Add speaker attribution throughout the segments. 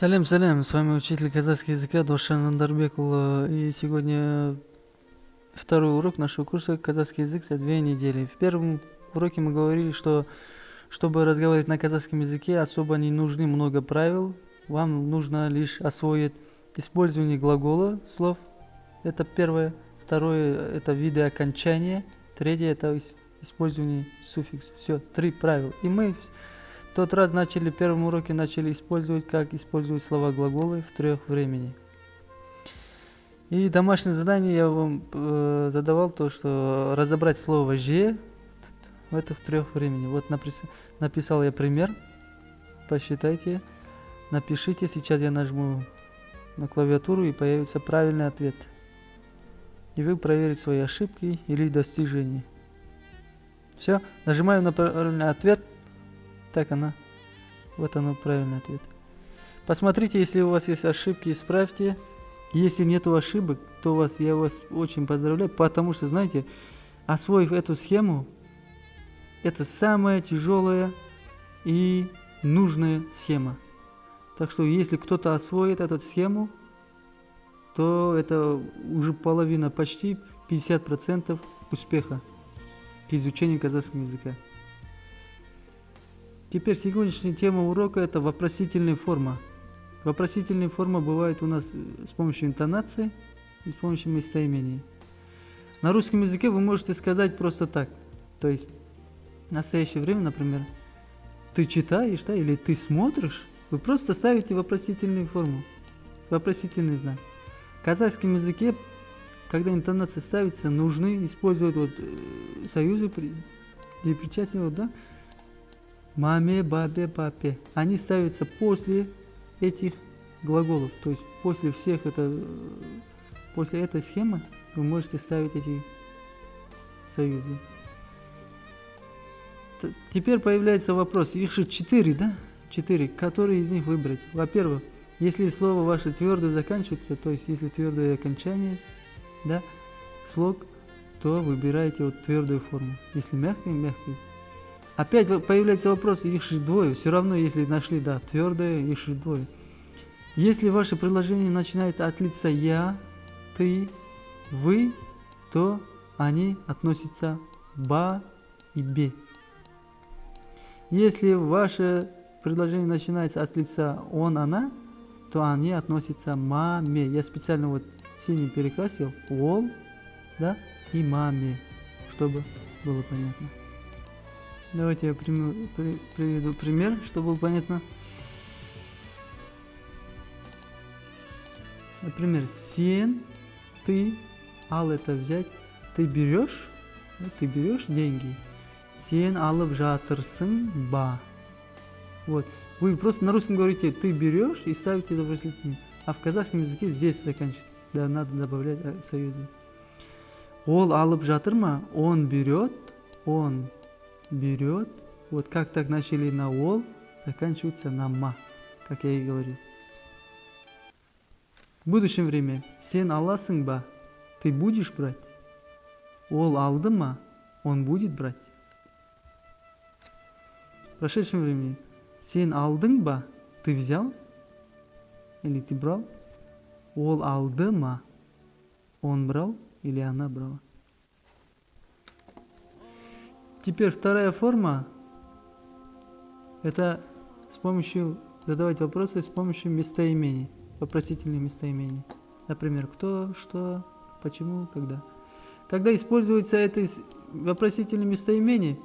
Speaker 1: Салям, салям, с вами учитель казахского языка Дошан Андарбекул. И сегодня второй урок нашего курса казахский язык за 2 недели. В первом уроке мы говорили, что чтобы разговаривать на казахском языке, особо не нужны много правил. Вам нужно лишь освоить использование глагола, слов. Это первое. Второе – это виды окончания. Третье – это использование суффиксов. Все, 3 правила. И мы в тот раз в первом уроке начали использовать, как использовать слова глаголы в 3 времени. И домашнее задание я вам задавал то, что разобрать слово «же» в этих 3 времени. Вот написал я пример, посчитайте, напишите, сейчас я нажму на клавиатуру и появится правильный ответ. И вы проверите свои ошибки или достижения. Все, нажимаю на правильный ответ. Так вот оно, правильный ответ. Посмотрите, если у вас есть ошибки, исправьте. Если нету ошибок, то я вас очень поздравляю, потому что, знаете, освоив эту схему, это самая тяжелая и нужная схема. Так что, если кто-то освоит эту схему, то это уже половина, почти 50% успеха к изучению казахского языка. Теперь сегодняшняя тема урока – это вопросительная форма. Вопросительная форма бывает у нас с помощью интонации и с помощью местоимений. На русском языке вы можете сказать просто так. То есть в настоящее время, например, ты читаешь, да, или ты смотришь, вы просто ставите вопросительную форму, вопросительный знак. В казахском языке, когда интонация ставится, нужны использовать союзы и причастие, да? Маме, бабе, папе. Они ставятся после этих глаголов. То есть после этой схемы вы можете ставить эти союзы. Теперь появляется вопрос. Их же 4, да? 4. Который из них выбрать? Во-первых, если слово ваше твердо заканчивается, то есть если твердое окончание, да, слог, то выбираете твердую форму. Если мягкий, мягкий. Опять появляется вопрос, их же 2, все равно, если нашли, да, твердое, их же 2. Если ваше предложение начинает от лица я, ты, вы, то они относятся ба и бе. Если ваше предложение начинается от лица он, она, то они относятся маме. Я специально синий перекрасил ол, да, и маме, чтобы было понятно. Давайте я приведу пример, чтобы было понятно. Например, сен, ты, ал это взять, ты берешь деньги. Сен алып жатырсың ба. Вот. Вы просто на русском говорите ты берешь и ставите вопросительный. А в казахском языке здесь заканчивать. Да, надо добавлять союзы. Ол алып жатыр ма? Он берет. Вот как так начали на ол, заканчивается на ма, как я и говорил. В будущем время сен аласың ба? Ты будешь брать? Ол алды ма? Он будет брать. В прошедшем времени сен алдың ба? Ты взял? Или ты брал? Ол алды ма? Он брал или она брала? Теперь вторая форма – это задавать вопросы с помощью местоимений, вопросительных местоимений. Например, кто, что, почему, когда. Когда используется это вопросительное местоимение,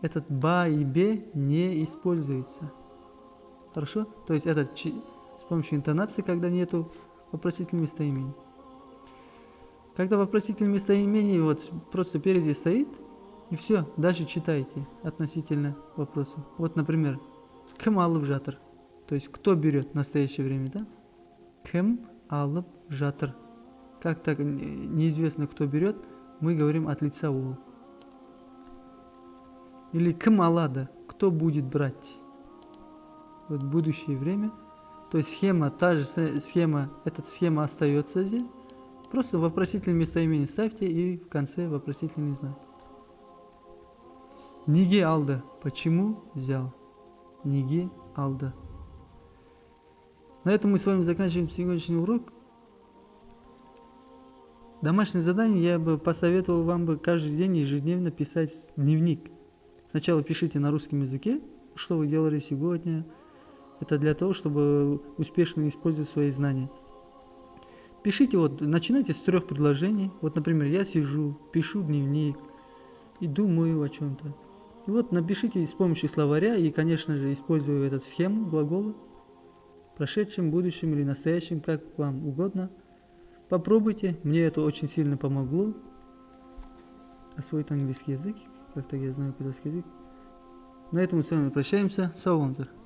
Speaker 1: этот ба и бе не используется. Хорошо? То есть это с помощью интонации, когда нету вопросительных местоимений. Когда вопросительное местоимение просто впереди стоит, и все, дальше читайте относительно вопроса. Например, кім алып жатыр? То есть, кто берет в настоящее время, да? Кім алып жатыр? Как так неизвестно, кто берет, мы говорим от лица ол. Или кім алады? Кто будет брать? В будущее время. То есть, та же схема, эта схема остается здесь. Просто вопросительное местоимение ставьте и в конце вопросительный знак. Неге алды? Почему взял? Неге алды? На этом мы с вами заканчиваем сегодняшний урок. Домашнее задание я бы посоветовал вам бы каждый день ежедневно писать дневник. Сначала пишите на русском языке, что вы делали сегодня. Это для того, чтобы успешно использовать свои знания. Пишите, начинайте с 3 предложений. Вот, например, я сижу, пишу дневник и думаю о чем-то. И вот напишите с помощью словаря и, конечно же, используя эту схему глагола, прошедшим, будущим или настоящим, как вам угодно. Попробуйте, мне это очень сильно помогло освоить английский язык, как-то я знаю казахский язык. На этом мы с вами прощаемся. Сау болыңыздар.